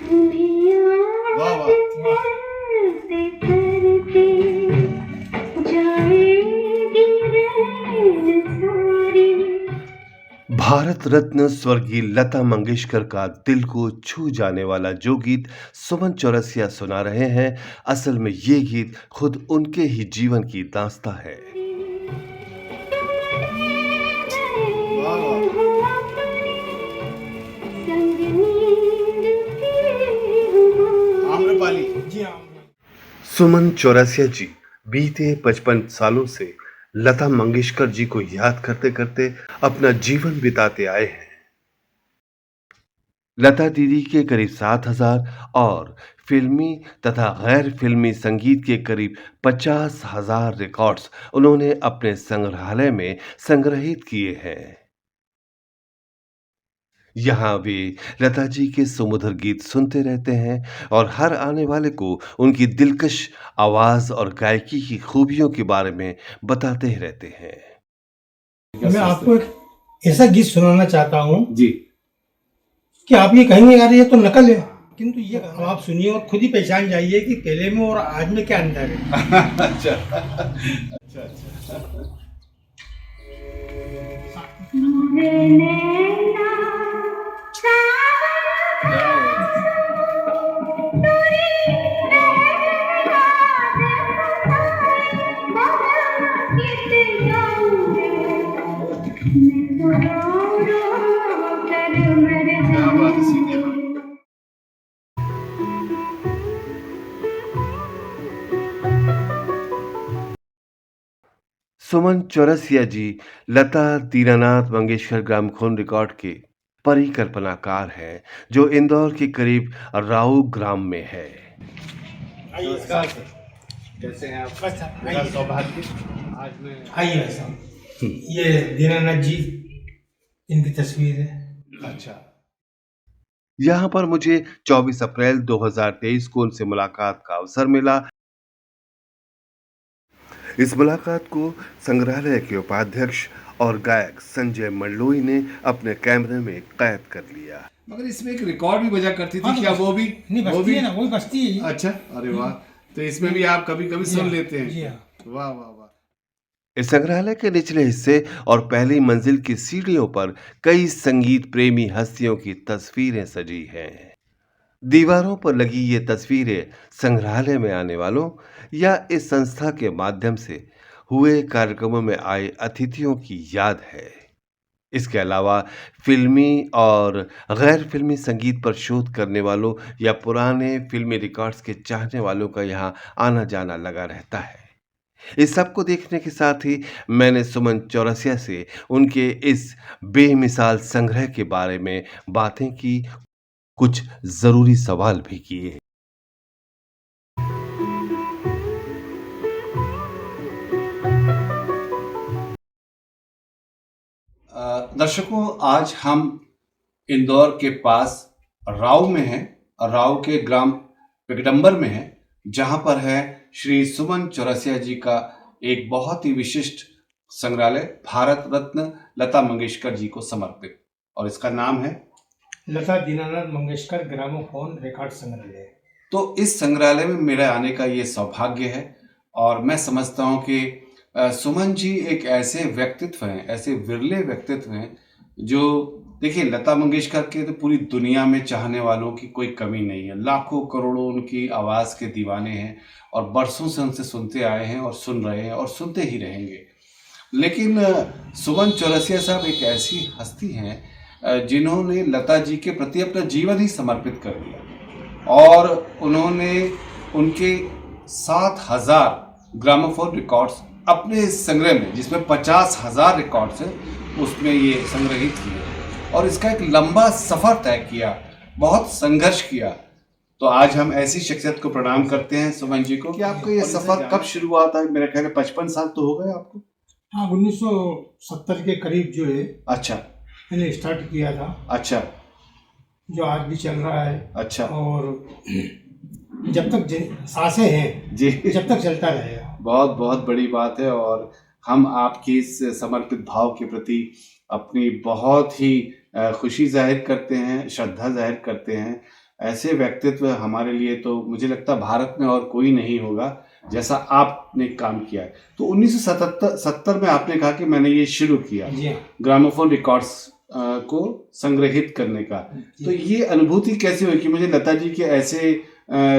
वाह वाह वाह। भारत रत्न स्वर्गीय लता मंगेशकर का दिल को छू जाने वाला जो गीत सुमन चौरसिया सुना रहे हैं, असल में ये गीत खुद उनके ही जीवन की दास्तां है। वाह वाह। आम्रपाली। जी हाँ। सुमन चौरसिया जी बीते 55 सालों से लता मंगेशकर जी को याद करते करते अपना जीवन बिताते आए हैं। लता दीदी के करीब 7,000 और फिल्मी तथा गैर फिल्मी संगीत के करीब 50,000 रिकॉर्ड्स उन्होंने अपने संग्रहालय में संग्रहित किए हैं। यहाँ वे लता जी के सुमधुर गीत सुनते रहते हैं और हर आने वाले को उनकी दिलकश आवाज और गायकी की खूबियों के बारे में बताते ही रहते हैं। मैं आपको एक ऐसा गीत सुनाना चाहता हूँ जी। कि आप ये कहेंगे यार ये तो नकल है, किंतु ये अब आप सुनिए और खुद ही पहचान जाइए कि पहले में और आज में क्या अंतर है। अच्छा अच्छा अच्छा। क्या बात है, सीधे बात। सुमन चौरसिया जी लता दीनानाथ मंगेशकर ग्रामोफोन रिकॉर्ड के परिकल्पनाकार हैं, जो इंदौर के करीब राऊ ग्राम में है। नमस्कार सर, कैसे हैं आप? मेरा सौभाग्य आज मैं आइए साहब, ये दीनानाथ जी, इनकी तस्वीर है। अच्छा। यहाँ पर मुझे 24 अप्रैल 2023 को उनसे मुलाकात का अवसर मिला। इस मुलाकात को संग्रहालय के उपाध्यक्ष और गायक संजय मंडलोई ने अपने कैमरे में कैद कर लिया। मगर इसमें एक रिकॉर्ड भी बजा करती थी, हाँ, क्या वो भी? नहीं, वो बस्ती भी है ना, वही बस्ती है। अच्छा, अरे वाह। तो इसमें भी आप कभी कभी जी सुन हाँ, लेते हैं? जी हाँ। वाह वाह वाह। इस संग्रहालय के निचले हिस्से और पहली मंजिल की सीढ़ियों पर कई संगीत प्रेमी हस्तियों की तस्वीरें सजी हैं। दीवारों पर लगी ये तस्वीरें संग्रहालय में आने वालों या इस संस्था के माध्यम से हुए कार्यक्रमों में आए अतिथियों की याद है। इसके अलावा फिल्मी और गैर फिल्मी संगीत पर शोध करने वालों या पुराने फिल्मी रिकॉर्ड्स के चाहने वालों का यहाँ आना जाना लगा रहता है। इस सब को देखने के साथ ही मैंने सुमन चौरसिया से उनके इस बेमिसाल संग्रह के बारे में बातें की, कुछ जरूरी सवाल भी किए। दर्शकों, आज हम इंदौर के पास राव में हैं और राव के ग्राम पिगडम्बर में हैं, जहां पर है श्री सुमन चौरसिया जी का एक बहुत ही विशिष्ट संग्रहालय, भारत रत्न लता मंगेशकर जी को समर्पित, और इसका नाम है लता दीनानाथ मंगेशकर ग्रामोफोन रिकॉर्ड संग्रहालय। तो इस संग्रहालय में मेरा आने का ये सौभाग्य है और मैं समझता हूँ कि सुमन जी एक ऐसे व्यक्तित्व हैं, ऐसे विरले व्यक्तित्व हैं जो, देखिए, लता मंगेशकर के तो पूरी दुनिया में चाहने वालों की कोई कमी नहीं है। लाखों करोड़ों उनकी आवाज़ के दीवाने हैं और बरसों से उनसे सुनते आए हैं और सुन रहे हैं और सुनते ही रहेंगे। लेकिन सुमन चौरसिया साहब एक ऐसी हस्ती हैं जिन्होंने लता जी के प्रति अपना जीवन ही समर्पित कर दिया और उन्होंने उनके 7,000 ग्रामोफोन रिकॉर्ड्स अपने इस संग्रह में, जिसमें 50,000 रिकॉर्ड्स हैं, उसमें ये संग्रहित किए और इसका एक लंबा सफ़र तय किया, बहुत संघर्ष किया। तो आज हम ऐसी शख्सियत को प्रणाम करते हैं सुमन जी को कि आपका ये सफ़र कब शुरू हुआ था? मेरे ख्याल में 55 साल तो हो गए आपको। हाँ, 1970 के करीब जो है अच्छा, मैंने स्टार्ट किया था, अच्छा, जो आज भी चल रहा है। अच्छा। और जब तक सांसें हैं जी, जब तक चलता रहेगा। बहुत बहुत बड़ी बात है और हम आपकी इस समर्पित भाव के प्रति अपनी बहुत ही खुशी जाहिर करते हैं, श्रद्धा जाहिर करते हैं ऐसे व्यक्तित्व हमारे लिए तो मुझे लगता है भारत में और कोई नहीं होगा जैसा आपने काम किया है। तो 1977 में आपने कहा कि मैंने ये शुरू किया जी हाँ। ग्रामोफोन रिकॉर्ड्स को संग्रहित करने का। तो ये अनुभूति कैसी हुई कि मुझे लता जी के ऐसे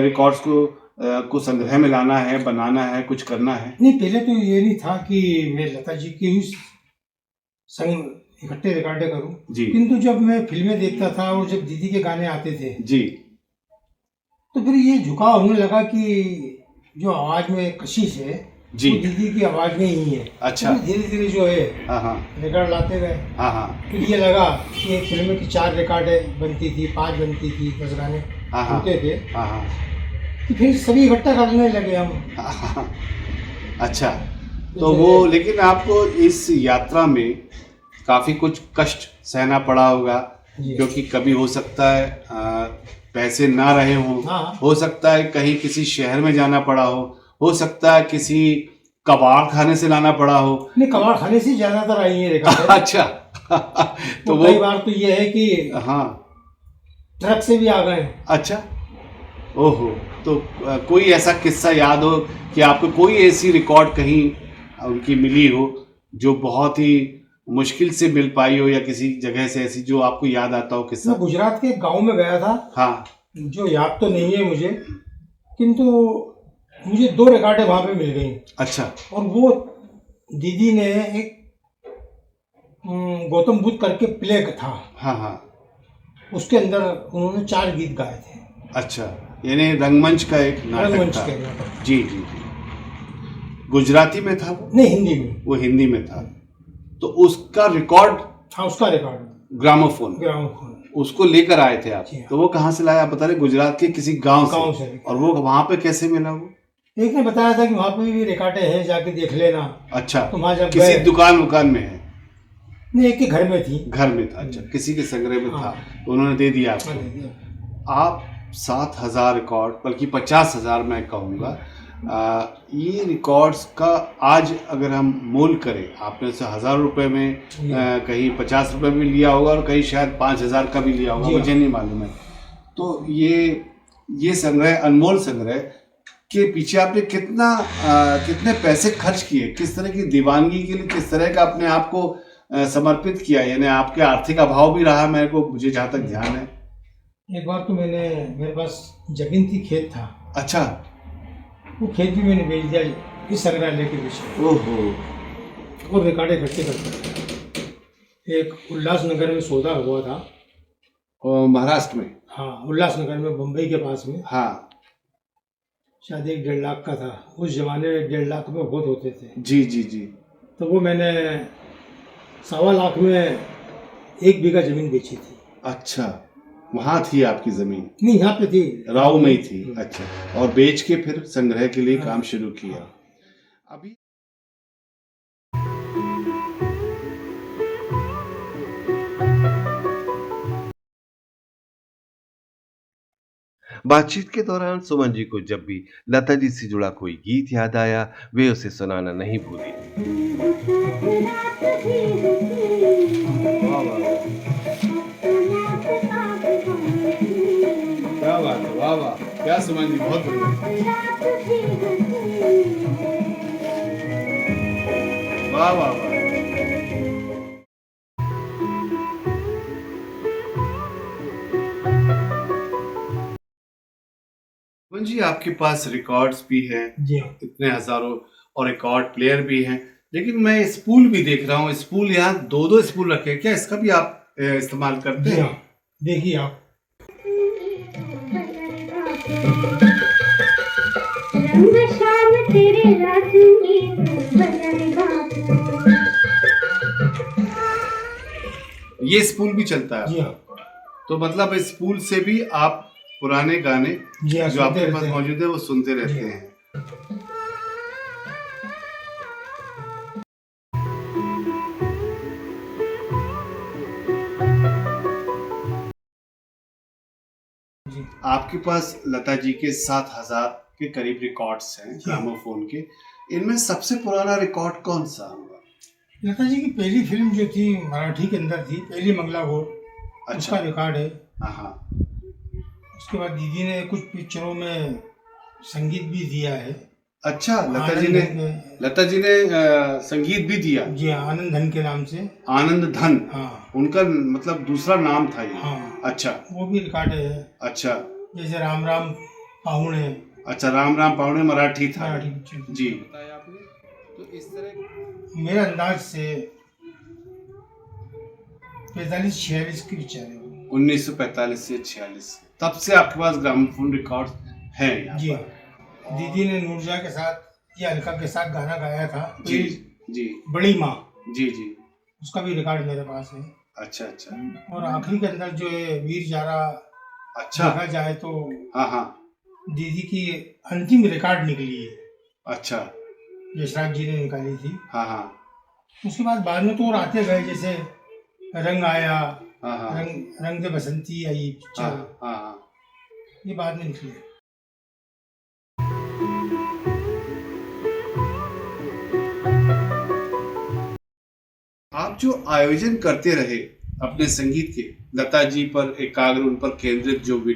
रिकॉर्ड्स को संग्रह में लाना है, बनाना है, कुछ करना है? नहीं, पहले तो ये नहीं था कि मैं लता जी की ही संग इकट्ठे रिकॉर्डें करूं जी। किंतु जब मैं फिल्में देखता था और जब दीदी के गाने आते थे जी, तो फिर ये झुकाव होने लगा कि जो आवाज में कशिश है जी। वो दीदी की आवाज में ही है। अच्छा। तो धीरे धीरे जो है हाँ हाँ रिकॉर्ड लाते गए। हाँ हाँ फिर ये लगा कि एक फिल्म की 4 रिकॉर्डें बनती थी, 5 बनती थी, 10 गाने हाँ हाँ होते थे। हाँ हाँ तो फिर सभी इकट्ठा करने लगे हम। हाँ। अच्छा, तो वो लेकिन आपको इस यात्रा में काफी कुछ कष्ट सहना पड़ा होगा, जी। क्योंकि कभी हो सकता है पैसे ना रहे हों, हाँ। हो सकता है कहीं किसी शहर में जाना पड़ा हो सकता है किसी कबाड़ खाने से लाना पड़ा हो। नहीं, कबाड़ खाने से ज्यादातर आई है रिकॉर्ड। अच्छा। तो कई बार तो ये है कि हाँ, ट्रक से भी आ गए। अच्छा, ओहो। तो कोई ऐसा किस्सा याद हो कि आपको कोई ऐसी रिकॉर्ड कहीं उनकी मिली हो जो बहुत ही मुश्किल से मिल पाई हो, या किसी जगह से ऐसी जो आपको याद आता हो किस्सा? मैं गुजरात के गांव में गया था। हाँ, जो याद तो नहीं है मुझे, किंतु मुझे 2 रिकॉर्डें वहां पे मिल गई। अच्छा। और वो दीदी ने एक गौतम बुद्ध करके प्ले था। हाँ हाँ। उसके अंदर उन्होंने 4 गीत गाए थे। अच्छा, यानी रंगमंच का एक नाटक रंगमंच था। के नाटक। जी जी जी। गुजराती में था वो? नहीं, हिंदी में। वो हिंदी में था। तो उसका रिकॉर्ड? हाँ, उसका रिकॉर्ड ग्रामोफोन उसको लेकर आए थे आप? तो वो कहाँ से लाया आप बता रहे? गुजरात के किसी गांव से। और वो वहां पे कैसे मिला? वो एक ने बताया था कि वहां पे भी रिकॉर्डें हैं, जाके देख लेना। अच्छा, तो वहां जब किसी दुकान में है? नहीं, एक के घर में थी। घर में था। अच्छा, किसी के संग्रह में था, तो उन्होंने दे दिया आपको। आप 7,000 रिकॉर्ड, बल्कि 50,000 मैं कहूँगा, ये रिकॉर्ड्स का आज अगर हम मोल करें, आपने से 1,000 रुपये में कहीं 50 रुपये में लिया होगा और कहीं शायद 5,000 का भी लिया होगा, मुझे नहीं मालूम है। तो ये संग्रह, अनमोल संग्रह के पीछे आपने कितने पैसे खर्च किए? किस तरह की दीवानगी के लिए किस तरह का अपने आप को समर्पित किया? यानी आपके आर्थिक अभाव भी रहा, मुझे जहाँ तक ध्यान है। एक बार तो मेरे पास जमीन थी, खेत था। अच्छा। वो खेत भी मैंने बेच दिया इस संग्रहालय के पीछे। ओहो। और रिकॉर्ड इकट्ठे करते। एक उल्लासनगर में सौदा हुआ था। और महाराष्ट्र में? हाँ, उल्लासनगर में, बम्बई के पास में। हाँ, शायद 1-1.5 लाख का था। उस जमाने में 1.5 लाख में बहुत होते थे। जी जी जी। तो वो मैंने 1.25 लाख में 1 बीघा जमीन बेची थी। अच्छा, वहाँ थी आपकी जमीन? नहीं, यहाँ पे थी, राव में ही थी। अच्छा, और बेच के फिर संग्रह के लिए काम शुरू किया। अभी बातचीत के दौरान सुमन जी को जब भी लता जी से जुड़ा कोई गीत याद आया, वे उसे सुनाना नहीं भूली। क्या बात है, वाह वाह, क्या सुमन जी, बहुत बढ़िया, वाह वाह वाह। सुमन जी, आपके पास रिकॉर्ड्स भी हैं, जी हाँ। इतने हजारों, और रिकॉर्ड प्लेयर भी हैं, लेकिन मैं स्पूल भी देख रहा हूँ। स्पूल यहाँ 2-2 स्पूल रखे हैं, क्या इसका भी आप इस्तेमाल करते हैं? हाँ, देखिए आप। ये स्पूल भी चलता है? जी हाँ। तो मतलब स्पूल से भी आप पुराने गाने जी हाँ, जो आपके पास मौजूद है वो सुनते रहते हैं? आपके पास लता जी के 7,000 के करीब रिकॉर्ड्स हैं ग्रामोफोन के। इनमें सबसे पुराना रिकॉर्ड कौन सा होगा? लता जी की पहली फिल्म जो थी मराठी के अंदर थी, पहली मंगला गोट। अच्छा। उसका रिकॉर्ड है। हाँ हाँ। उसके बाद दीदी ने कुछ पिक्चरों में संगीत भी दिया है। अच्छा, आनंद लता जी ने संगीत भी दिया। जी हाँ, आनंद धन के नाम से। आनंद धन, हाँ उनका मतलब दूसरा नाम था ये। हाँ, अच्छा वो भी रिकॉर्ड है। अच्छा जैसे राम राम पाहुणे, अच्छा, राम राम पाहुणे मराठी था। मराठी पिक्चर। जी, बताया आपने। तो इस तरह मेरे अंदाज से 45-46 की पिक्चर है वो। 1945 से 46 तब से आपके पास ग्रामोफोन रिकॉर्ड है यहाँ जी पर। हाँ, दीदी ने नूरजहाँ के साथ या अलका के साथ गाना गाया था। जी जी बड़ी माँ, जी जी। उसका भी रिकॉर्ड मेरे पास है। अच्छा अच्छा और आखिरी के अंदर जो है वीर जारा, अच्छा। देखा जाए तो हाँ हाँ। दीदी की अंतिम रिकॉर्ड निकली है, अच्छा। यशराज जी ने निकाली थी। हाँ हाँ उसके बाद में तो और आते गए, जैसे रंग आया, हाँ हाँ रंग दे बसंती आई हाँ पिक्चर, हाँ हाँ। ये बाद में निकली। आप जो आयोजन करते रहे अपने संगीत के, लता जी पर एकाग्र, उन पर केंद्रित जो भी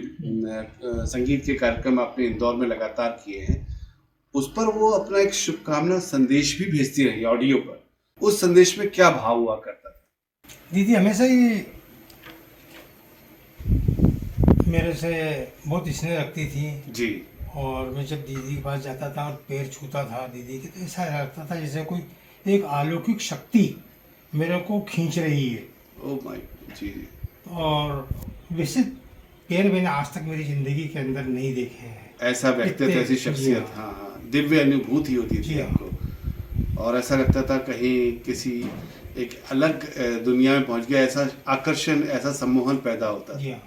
संगीत के कार्यक्रम आपने इंदौर में लगातार किए हैं, उस पर वो अपना एक शुभकामना संदेश भी भेजती रही ऑडियो पर। उस संदेश में क्या भाव हुआ करता था? दीदी हमेशा ही मेरे से बहुत स्नेह रखती थी। जी। और मैं जब दीदी के पास जाता था और पैर छूता था दीदी के, तो ऐसा लगता था जैसे कोई एक अलौकिक शक्ति मेरे को खींच रही है। Oh my. जी। और वैसे पैर मैंने आज तक मेरी जिंदगी के अंदर नहीं देखे हैं। ऐसा व्यक्तित्व, इतने- ऐसी जी शख्सियत, हाँ। हाँ हाँ, दिव्य अनुभूति होती जी थी हाँ। आपको, और ऐसा लगता था कहीं किसी एक अलग दुनिया में पहुंच गया, ऐसा आकर्षण, ऐसा सम्मोहन पैदा होता था। जी हाँ।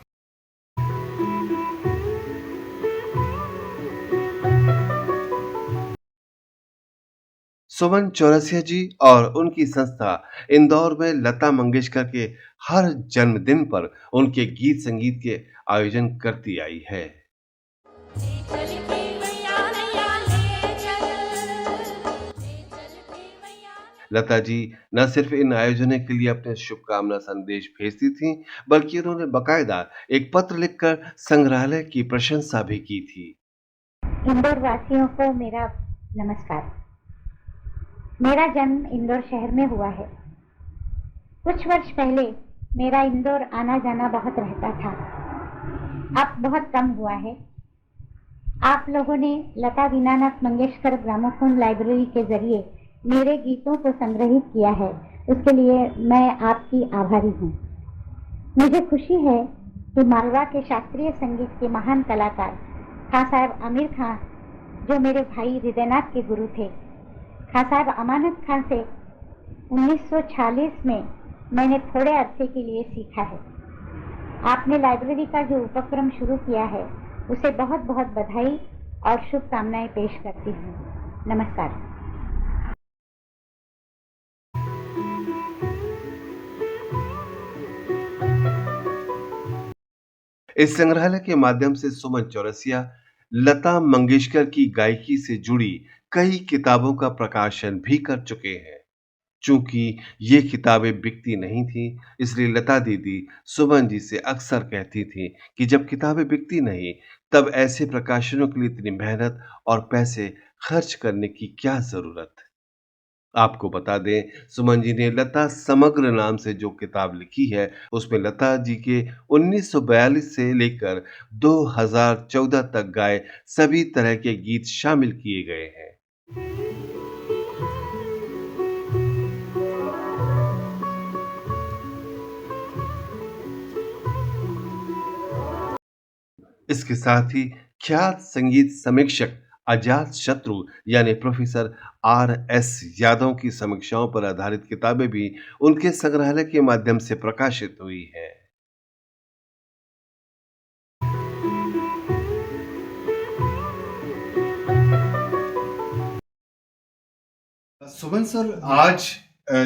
सुमन चौरसिया जी और उनकी संस्था इंदौर में लता मंगेशकर के हर जन्मदिन पर उनके गीत संगीत के आयोजन करती आई है। लता जी न सिर्फ इन आयोजनों के लिए अपने शुभकामना संदेश भेजती थीं, बल्कि उन्होंने बकायदा एक पत्र लिखकर संग्रहालय की प्रशंसा भी की थी। इंदौर वासियों को मेरा नमस्कार। मेरा जन्म इंदौर शहर में हुआ है। कुछ वर्ष पहले मेरा इंदौर आना जाना बहुत रहता था, अब बहुत कम हुआ है। आप लोगों ने लता दीनानाथ मंगेशकर ग्रामोफोन लाइब्रेरी के जरिए मेरे गीतों को संग्रहित किया है, उसके लिए मैं आपकी आभारी हूँ। मुझे खुशी है कि मालवा के शास्त्रीय संगीत के महान कलाकार खां साहब आमिर खां, जो मेरे भाई हृदयनाथ के गुरु थे, खां साहब अमानत खां से 1946 में मैंने थोड़े अरसे के लिए सीखा है। आपने लाइब्रेरी का जो उपक्रम शुरू किया है, उसे बहुत बहुत बधाई और शुभकामनाएं पेश करती हूँ। नमस्कार। इस संग्रहालय के माध्यम से सुमन चौरसिया लता मंगेशकर की गायकी से जुड़ी कई किताबों का प्रकाशन भी कर चुके हैं। चूंकि ये किताबें बिकती नहीं थी, इसलिए लता दीदी सुमन जी से अक्सर कहती थी कि जब किताबें बिकती नहीं, तब ऐसे प्रकाशनों के लिए इतनी मेहनत और पैसे खर्च करने की क्या जरूरत। आपको बता दें, सुमन जी ने लता समग्र नाम से जो किताब लिखी है, उसमें लता जी के 1942 से लेकर 2014 तक गाए सभी तरह के गीत शामिल किए गए हैं। इसके साथ ही ख्यात संगीत समीक्षक अजात शत्रु यानी प्रोफेसर R.S. यादव की समीक्षाओं पर आधारित किताबें भी उनके संग्रहालय के माध्यम से प्रकाशित हुई हैं। सुमन सर, आज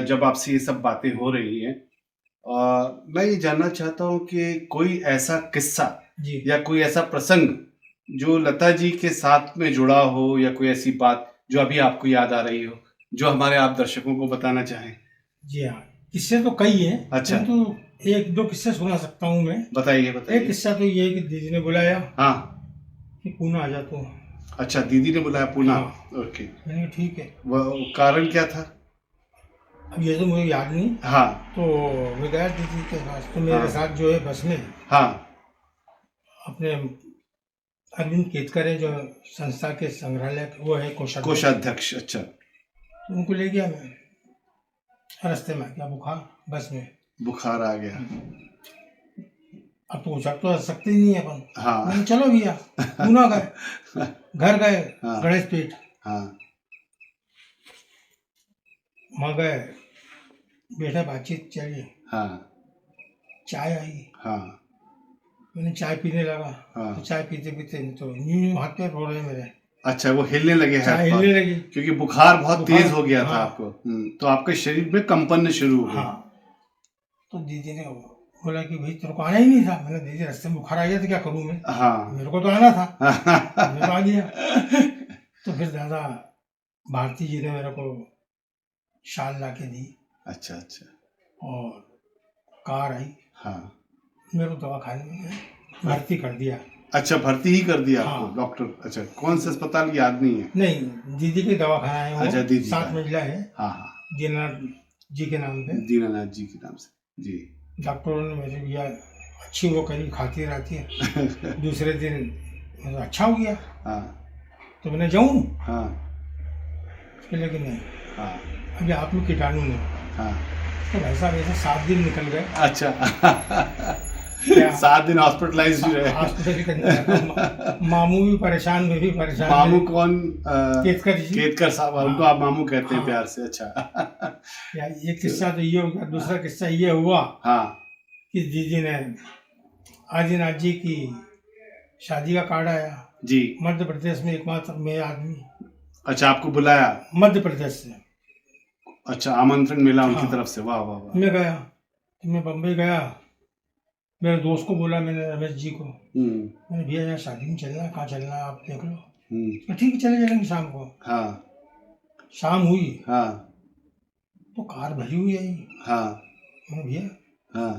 जब आपसे ये सब बातें हो रही हैं, मैं ये जानना चाहता हूँ कि कोई ऐसा किस्सा जी या कोई ऐसा प्रसंग जो लता जी के साथ में जुड़ा हो, या कोई ऐसी बात जो अभी आपको याद आ रही हो, जो हमारे आप दर्शकों को बताना चाहें। जी हाँ, किस्से तो कई हैं। अच्छा। किंतु एक दो किस्से सुना सकता हूँ मैं। बताइए एक बताइए। किस्सा तो ये है कि दीदी ने बुलाया हाँ। कि पूना आ जा तू। अच्छा, दीदी ने बुलाया पूना। हाँ। ओके। मैंने कहा ठीक है। वो कारण क्या था? अब ये तो मुझे याद नहीं। हाँ तो मैं गया दीदी के पास, तो हाँ। मेरे साथ जो है बस में हाँ। अपने अरविंद केतकर है, जो संस्था के संग्रहालय वो है कोषाध्यक्ष। कोषाध्यक्ष। अच्छा। तो उनको ले गया मैं। रास्ते में क्या बुखार, बस में बुखार आ गया। अब तो उछक तो सकते ही नहीं है अपन। हाँ। मैंने चलो भैया पूना गए, घर गए हाँ। गणेश पीठ, हाँ। वहाँ गए, बैठे बातचीत चली, हाँ। चाय आई, हाँ। मैंने चाय पीने लगा। हाँ। तो चाय पीते पीते तो यूं हाथ पैर रो रहे मेरे, अच्छा, वो हिलने लगे हैं चाय हिलने लगी। क्योंकि बुखार बहुत बुखार, तेज हो गया था हाँ। आपको। तो आपके शरीर में कंपन शुरू हो गई। हाँ। तो दीदी ने बोला कि भाई तेरे को आना ही नहीं था। मैंने दीदी रास्ते में बुखार आ गया तो क्या करूँ मैं, हाँ। मेरे को तो आना था। मैं तो आ गया। तो फिर दादा भारती जी ने मेरे को शाल ला के दी अच्छा अच्छा। और कार आई, हाँ। मेरे को दवाखाने में भर्ती कर दिया। अच्छा, भर्ती ही कर दिया आपको हाँ। डॉक्टर? अच्छा, कौन से अस्पताल याद नहीं है? नहीं, दीदी के दवाखाना है वो। अच्छा, दीदी 7 का। मंजिला है, हाँ हाँ। दीनानाथ जी के नाम पे। दीनानाथ जी के नाम से। जी। डॉक्टरों ने मेरे भैया अच्छी वो करी, खाती रहती है। दूसरे दिन मतलब अच्छा हो गया। हाँ तो मैंने जाऊँ, हाँ लेकिन नहीं, हाँ अभी आप में कीटाणु नहीं। हाँ। तो भाई साहब ऐसे 7 दिन निकल गए। अच्छा। क्या 7 दिन हॉस्पिटलाइज रहे। हॉस्पिटल के अंदर। मामू भी परेशान, मैं भी परेशान। मामू कौन? केतकर जी। केतकर साहब, उनको आप मामू कहते हैं हाँ। प्यार से। अच्छा। या एक किस्सा तो ये हो गया। दूसरा किस्सा ये हुआ हाँ। कि दीदी ने आदिनाथ जी की शादी का कार्ड आया जी। मध्य प्रदेश में, एकमात्र मैं आदमी अच्छा, आपको बुलाया? मध्य प्रदेश से। अच्छा, आमंत्रण मिला उनकी हाँ। तरफ से। वाह वाह वाह। मैं गया, तो मैं बम्बई गया, मेरे दोस्त को बोला मैंने, रमेश जी को, मैंने भैया यार शादी में चलना है, कहाँ चलना है आप देख लो। तो ठीक है चले चलेंगे शाम को। हाँ शाम हुई हाँ तो कार भरी हुई आई। हाँ मैंने भैया, हाँ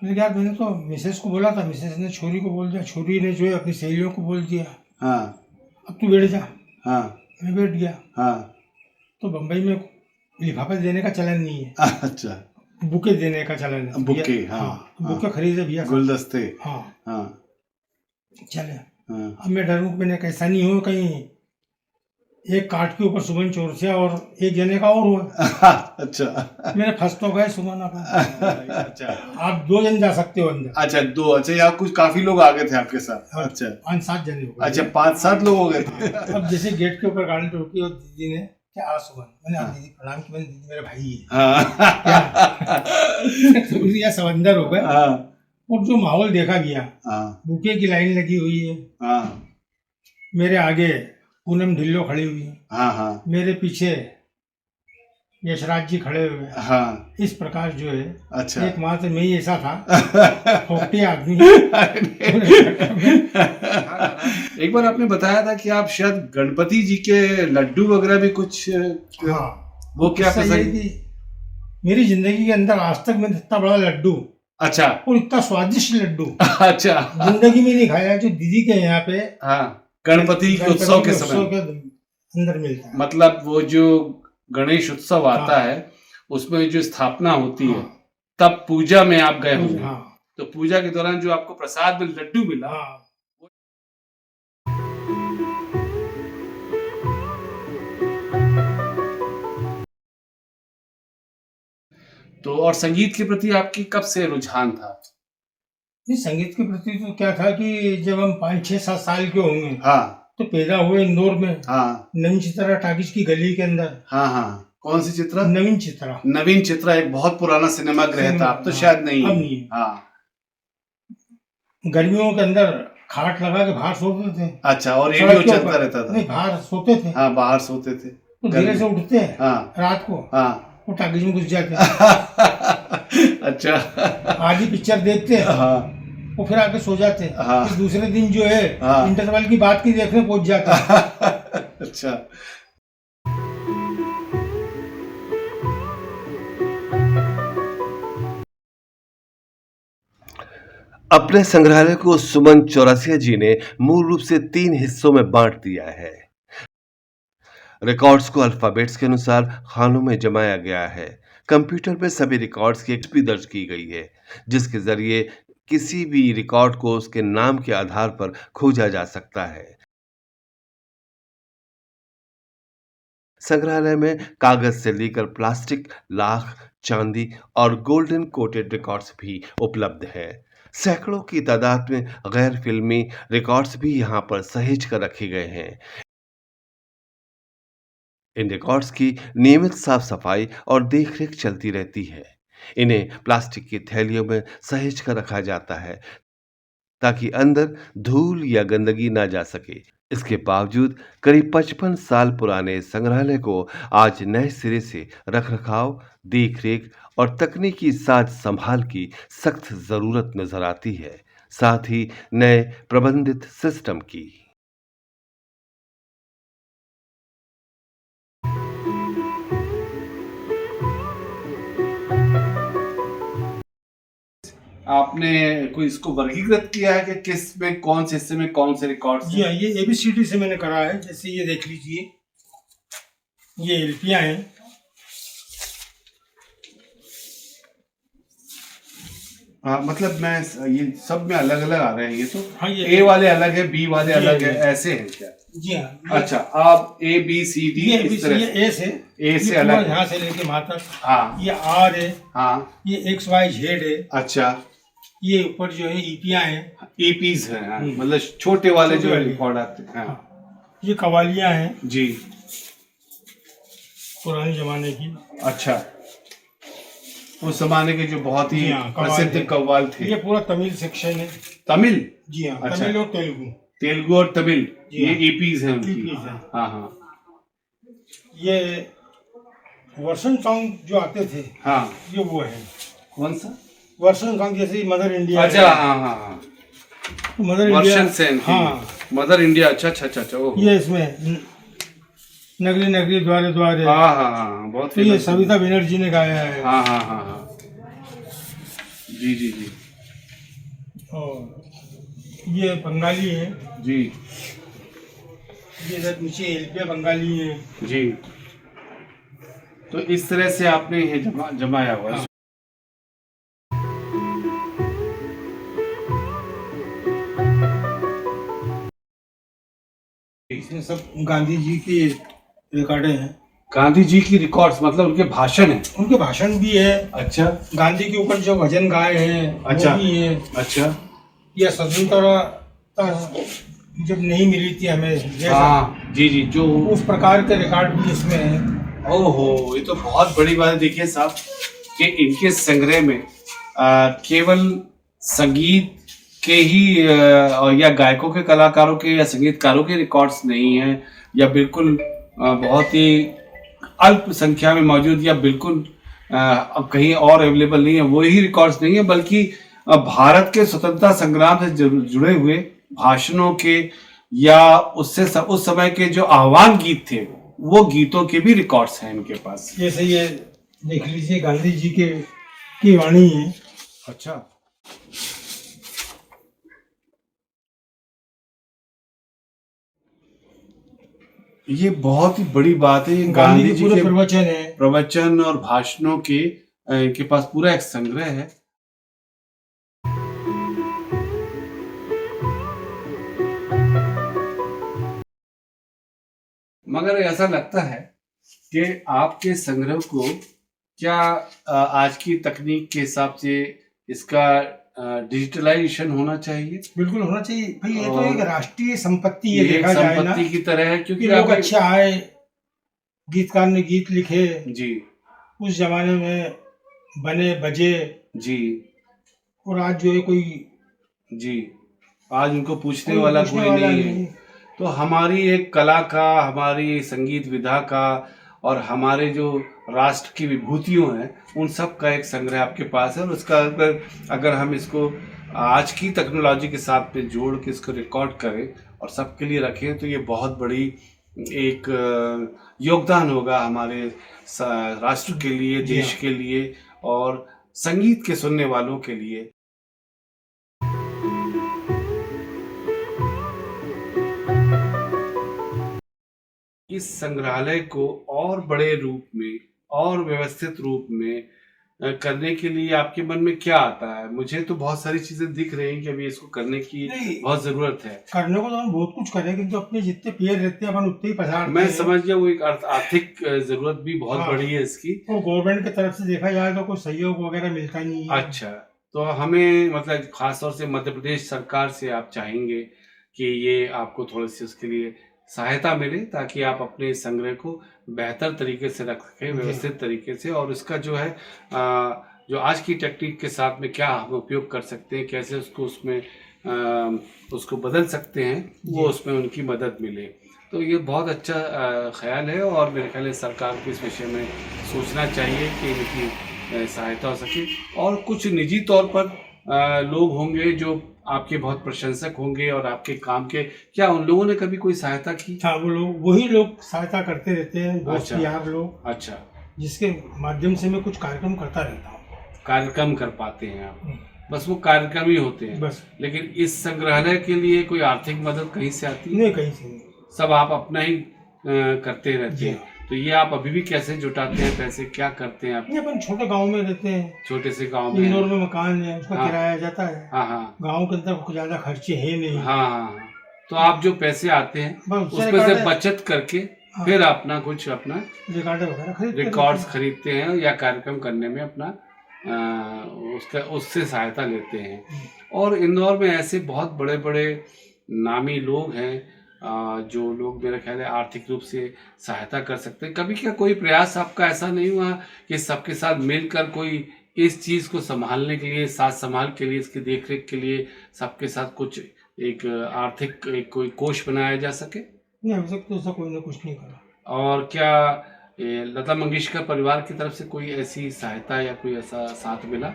मैंने यार मैंने तो मिसेस को बोला था, मिसेस ने छोरी को बोल दिया, छोरी ने जो है अपनी सहेलियों को बोल दिया हाँ अब तू बैठ जा। हाँ मैं बैठ गया। हाँ। तो बम्बई में लिफाफे देने का चलन नहीं है, अच्छा, बुके देने का चलन है। बुके, भैया, हाँ, बुके खरीदे भैया। गुलदस्ते। हाँ हाँ चले। हाँ। अब मैं डरूं कि मैंने कैसा नहीं हो कहीं एक कार्ड के ऊपर सुमन चौरसिया और एक जने का और हुआ। अच्छा। मेरे फंस तो गए सुमन अपन। अच्छा आप 2 जन जा सकते हो अंदर। अच्छा, 2। अच्छा, यहाँ कुछ काफी लोग आ गए थे आपके साथ? अच्छा 5-7 जने हो गए। अच्छा, 5-7 लोग हो गए थे। अब जैसे गेट के ऊपर गाड़ी रुकी और दीदी ने क्या आ सुमन, मैंने आप दीदी प्रणाम की, मैंने दीदी मेरा भाई है। हाँ। क्या समंदर हो गए। हाँ और जो माहौल देखा गया, हाँ बुके की लाइन लगी हुई है, हाँ मेरे आगे पूनम ढिल्लो खड़ी हुई है, हाँ हाँ मेरे पीछे यशराज जी खड़े हुए हैं। हाँ। इस प्रकार जो है अच्छा। एकमात्र मैं ही ऐसा था फोकटी आदमी। एक बार आपने बताया था कि आप शायद गणपति जी के लड्डू वगैरह भी कुछ। हाँ, वो क्या किस्सा ये पसंद? कि मेरी जिंदगी के अंदर आज तक मैंने इतना बड़ा लड्डू अच्छा और इतना स्वादिष्ट लड्डू अच्छा। जिंदगी में नहीं खाया जो दीदी के यहाँ पे हाँ, गणपति के उत्सव के समय के अंदर मिलता है। मतलब वो जो गणेश उत्सव आता हाँ। है उसमें जो स्थापना होती है, हाँ। तब पूजा में आप गए होंगे। हाँ तो पूजा के दौरान जो आपको प्रसाद में लड्डू मिला। हाँ। तो और संगीत के प्रति आपकी कब से रुझान था? नहीं, संगीत के प्रति तो क्या था कि जब हम 5-6-7 साल के होंगे हाँ तो पैदा हुए इंदौर में, हाँ नवीन चित्रा टाकीज की गली के अंदर। हाँ हाँ। कौन सी चित्रा? नवीन चित्रा। नवीन चित्रा एक बहुत पुराना सिनेमा गृह था, अब तो शायद नहीं अब है। नहीं है। हाँ। गर्मियों के अंदर खाट लगा के बाहर सोते थे। अच्छा, और सड़क रेडियो के चलता ऊपर। रहता था? नहीं, बाहर सोते थे। हाँ, बाहर सोते थे। तो धीरे से उठते हैं हाँ रात को, हाँ। वो टाकीज में घुस जाते। अच्छा। आधी पिक्चर देखते हैं, हाँ वो फिर आके सो जाते। हाँ। फिर दूसरे दिन जो है हाँ। इंटरवल की बात की देखने पहुंच जाते। अच्छा। अपने संग्रहालय को सुमन चौरसिया जी ने मूल रूप से 3 हिस्सों में बांट दिया है। रिकॉर्ड्स को अल्फाबेट्स के अनुसार खानों में जमाया गया है। कंप्यूटर में सभी रिकॉर्ड्स की एक्सपी दर्ज की गई है, जिसके जरिए किसी भी रिकॉर्ड को उसके नाम के आधार पर खोजा जा सकता है। संग्रहालय में कागज से लेकर प्लास्टिक, लाख, चांदी और गोल्डन कोटेड रिकॉर्ड्स भी उपलब्ध है। सैकड़ों की तादाद में गैर फिल्मी रिकॉर्ड्स भी यहाँ पर सहेज कर रखे गए हैं। इन रिकॉर्ड्स की नियमित साफ सफाई और देखरेख चलती रहती है। इन्हें प्लास्टिक की थैलियों में सहेज कर रखा जाता है ताकि अंदर धूल या गंदगी ना जा सके। इसके बावजूद करीब 55 साल पुराने संग्रहालय को आज नए सिरे से रखरखाव, देखरेख और तकनीकी साज संभाल की सख्त जरूरत नजर आती है, साथ ही नए प्रबंधित सिस्टम की। आपने कोई इसको वर्गीकृत किया है कि किस में कौन से हिस्से में कौन से रिकॉर्ड्स जी हाँ, ये ABCD से मैंने करा है। जैसे ये देख लीजिए, ये एलपियाँ हैं। हाँ, मतलब मैं ये सब में अलग अलग आ रहे हैं। ये तो हाँ, ये ए वाले अलग है, बी वाले जी, अलग है, जी। ऐसे हैं क्या? जी हाँ, अच्छा, आप ए बी सी डी ये इस तरह ये ए से ए से ये पूरा अलग है। यहाँ से लेके वहाँ तक। हाँ ये R है, हाँ, ये XYZ है। अच्छा, ये ऊपर जो है ईपियाँ हैं। ईपीज हैं, हाँ, मतलब छोटे वाले छोटे जो वाले। रिकॉर्ड आते हैं। हाँ ये कवालियाँ हैं जी, पुराने जमाने की। अच्छा, उस जमाने के जो बहुत ही जी हाँ, कव्वाल प्रसिद्ध थे। कव्वाल थे। ये पूरा तमिल सेक्शन है। तमिल, जी हाँ, अच्छा। तमिल और तेलुगु। तेलुगु और तमिल, जी ये हाँ। ईपीज हैं उनकी। EPs हैं। हाँ हाँ ये वर्षन सॉन्ग जो आते थे, हाँ, ये वो है कौन सा? वर्षन सॉन्ग। जैसे मदर इंडिया अच्छा, हाँ हाँ हाँ, मदर वर्षन इंडिया। सेन की हाँ, मदर इंडिया। अच्छा अच्छा अच्छा अच्छा, ओहो। ये इसमें नगरी नगरी द्वारे द्वारे, हाँ हाँ हाँ, बहुत तो ये famous है। सविता बनर्जी ने गाया है। हाँ हाँ हाँ हाँ, जी जी जी और ये बंगाली है। जी ये इधर नीचे एलपिया बंगाली है। जी। तो इस तरह से आपने ये जमाया हुआ है। इसमें सब गांधी जी की रिकॉर्डें हैं। गांधी जी की रिकॉर्ड्स, मतलब उनके भाषण है? उनके भाषण भी है। अच्छा गांधी के ऊपर जो भजन गाए हैं अच्छा। वो भी है। अच्छा, यह स्वतंत्रता जब नहीं मिली थी हमें जैसा, हाँ जी जी, जो उस प्रकार के रिकॉर्ड भी इसमें है। ओहो, ये तो बहुत बड़ी बात है। देखिए साहब कि इनके संग्रह में केवल संगीत के ही या गायकों के, कलाकारों के या संगीतकारों के रिकॉर्ड्स नहीं हैं, या बिल्कुल बहुत ही अल्प संख्या में मौजूद, या बिल्कुल अब कहीं और अवेलेबल नहीं है, वही रिकॉर्ड्स नहीं है, बल्कि भारत के स्वतंत्रता संग्राम से जुड़े हुए भाषणों के या उससे उस समय के जो आह्वान गीत थे, वो गीतों के भी रिकॉर्ड्स हैं इनके पास। जैसे ये देख लीजिए, गांधी जी के की वाणी है। अच्छा, ये बहुत ही बड़ी बात है। ये गांधी जी पूरे के प्रवचन है। प्रवचन और भाषणों के इनके पास पूरा एक संग्रह है। मगर ऐसा लगता है कि आपके संग्रह को क्या आज की तकनीक के हिसाब से इसका डिजिटलाइजेशन होना चाहिए? बिल्कुल होना चाहिए भाई। ये तो और एक राष्ट्रीय संपत्ति है, ये एक देखा जाए ना, संपत्ति की तरह है, क्योंकि कि लोग आप अच्छे आए, गीतकार ने गीत लिखे, जी उस जमाने में बने बजे, जी और आज जो है कोई जी, आज उनको पूछने कोई वाला पूछने कोई वाला नहीं है। तो हमारी एक कला का, हमारी संगीत विधा का और हमारे जो राष्ट्र की विभूतियों हैं, उन सब का एक संग्रह आपके पास है। और उसका अगर हम इसको आज की टेक्नोलॉजी के साथ में जोड़ के इसको रिकॉर्ड करें और सबके लिए रखें, तो ये बहुत बड़ी एक योगदान होगा हमारे राष्ट्र के लिए, देश के लिए और संगीत के सुनने वालों के लिए। इस संग्रहालय को और बड़े रूप में और व्यवस्थित रूप में करने के लिए आपके मन में क्या आता है? मुझे तो बहुत सारी चीजें दिख रही हैं कि अभी इसको करने की बहुत जरूरत है। करने को तो हम बहुत कुछ करें, किंतु अपने जितने पेड़ रहते हैं अपन उतने ही पसारते मैं हैं। समझ गया, वो एक आर्थिक जरूरत भी बहुत हाँ। बड़ी है इसकी। और गवर्नमेंट की तरफ से देखा जाए तो कोई सहयोग वगैरह मिलता नहीं है। अच्छा, तो हमें मतलब खासतौर से मध्य प्रदेश सरकार से आप चाहेंगे कि ये आपको थोड़ी सी उसके लिए सहायता मिले, ताकि आप अपने संग्रह को बेहतर तरीके से रख सकें, व्यवस्थित तरीके से। और उसका जो है जो आज की टेक्निक के साथ में क्या हम उपयोग कर सकते हैं, कैसे उसको उसमें उसको बदल सकते हैं, वो उसमें उनकी मदद मिले। तो ये बहुत अच्छा ख्याल है, और मेरे ख्याल है सरकार को इस विषय में सोचना चाहिए कि इनकी सहायता हो सके। और कुछ निजी तौर पर लोग होंगे जो आपके बहुत प्रशंसक होंगे और आपके काम के, क्या उन लोगों ने कभी कोई सहायता की? हाँ, वही लोग सहायता करते रहते हैं, दोस्त अच्छा। यार लोग। अच्छा, जिसके माध्यम से मैं कुछ कार्यक्रम करता रहता हूँ। कार्यक्रम कर पाते हैं आप, बस वो कार्यक्रम ही होते हैं बस। लेकिन इस संग्रहालय के लिए कोई आर्थिक मदद कहीं से आती है? नहीं, कहीं से नहीं। सब आप अपना ही करते रहते हैं। तो ये आप अभी भी कैसे जुटाते हैं पैसे, क्या करते हैं आप? नहीं, अपन छोटे गांव में रहते हैं, छोटे से गांव में? इंदौर में मकान है, उसका हाँ। किराया जाता है। हाँ हाँ गांव के अंदर कुछ ज्यादा खर्चे है नहीं। हाँ हाँ। तो आप जो पैसे आते हैं बस उसमें से बचत करके हाँ। फिर अपना कुछ अपना रिकॉर्ड वगैरह रिकॉर्ड्स खरीदते हैं या कार्यक्रम करने में अपना उसका उससे सहायता लेते हैं। और इंदौर में ऐसे बहुत बड़े बड़े नामी लोग हैं जो लोग मेरा ख्याल है आर्थिक रूप से सहायता कर सकते हैं। कभी क्या कोई प्रयास आपका ऐसा नहीं हुआ कि सबके साथ मिलकर कोई इस चीज़ को संभालने के लिए, साथ संभाल के लिए, इसकी देखरेख के लिए सबके साथ कुछ एक आर्थिक एक कोई कोष बनाया जा सके? नहीं, अभी तक तो ऐसा कोई ने कुछ नहीं करा। और क्या लता मंगेशकर परिवार की तरफ से कोई ऐसी सहायता या कोई ऐसा साथ मिला?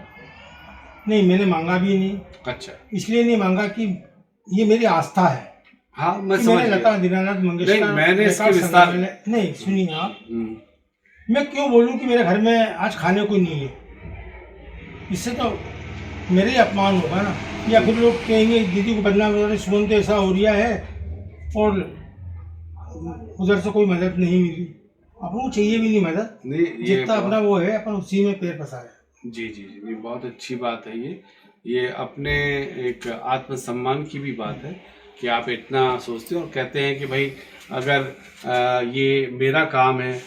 नहीं, मैंने मांगा भी नहीं। अच्छा, इसलिए नहीं मांगा कि ये मेरी आस्था है। हाँ मैं कि समझ मैंने गया। लता दीनानाथ मंगेशकर नहीं, मैंने इसके बेकार विस्तार संग्रहालय- नहीं, सुनिए आप, मैं क्यों बोलूं कि मेरे घर में आज खाने को नहीं है? इससे तो मेरे ही अपमान होगा ना। या फिर लोग कहेंगे दीदी को बदनाम हो रहा है, सुमन तो ऐसा हो रिया है और उधर से कोई मदद नहीं मिली। अपन को चाहिए भी नहीं मदद, नहीं, ये जितना अपना वो है अपन उसी में पैर पसारे। जी जी जी, ये बहुत अच्छी बात है। ये अपने एक आत्मसम्मान की भी बात है कि आप इतना सोचते हैं और कहते हैं कि भाई अगर ये मेरा काम है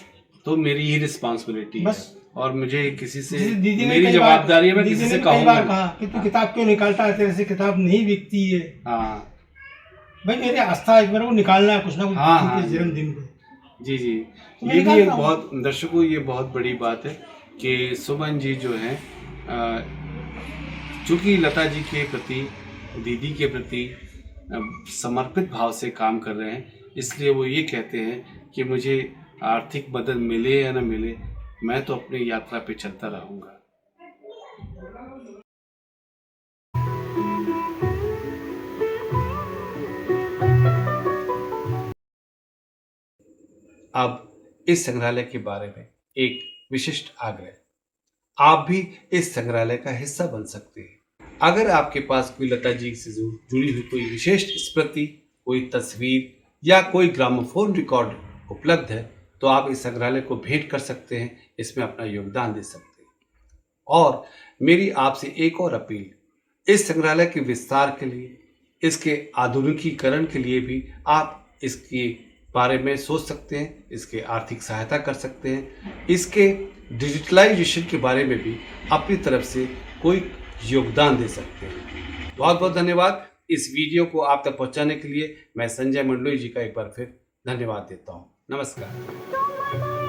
तो मेरी ही रिस्पॉन्सिबिलिटी है बस। और मुझे किसी से दीदी ने मेरी कई जवाबदारी है, मैं दीदी किसी ने से कई बार कहूँगा। कहा कि तू किताब क्यों निकालता है, तेरे से किताब नहीं बिकती है। हाँ भाई मेरी आस्था है, मेरे को निकालना है कुछ ना कुछ हाँ, हाँ। उनके जन्मदिन पे। जी जी, तो मैं ये भी एक निकालता हूँ। बहुत दर्शकों ये बहुत बड़ी बात है कि सुमन जी जो हैं चूँकि लता जी के प्रति, दीदी के प्रति समर्पित भाव से काम कर रहे हैं, इसलिए वो ये कहते हैं कि मुझे आर्थिक मदद मिले या न मिले, मैं तो अपनी यात्रा पे चलता रहूँगा। अब इस संग्रहालय के बारे में एक विशिष्ट आग्रह, आप भी इस संग्रहालय का हिस्सा बन सकते हैं। अगर आपके पास कोई लता जी से जुड़ी हुई कोई विशेष स्मृति, कोई तस्वीर या कोई ग्रामोफोन रिकॉर्ड उपलब्ध है तो आप इस संग्रहालय को भेंट कर सकते हैं, इसमें अपना योगदान दे सकते हैं। और मेरी आपसे एक और अपील, इस संग्रहालय के विस्तार के लिए, इसके आधुनिकीकरण के लिए भी आप इसके बारे में सोच सकते हैं, इसके आर्थिक सहायता कर सकते हैं, इसके डिजिटलाइजेशन के बारे में भी अपनी तरफ से कोई योगदान दे सकते हैं। बहुत बहुत धन्यवाद। इस वीडियो को आप तक पहुंचाने के लिए मैं संजय मंडलोई जी का एक बार फिर धन्यवाद देता हूं। नमस्कार।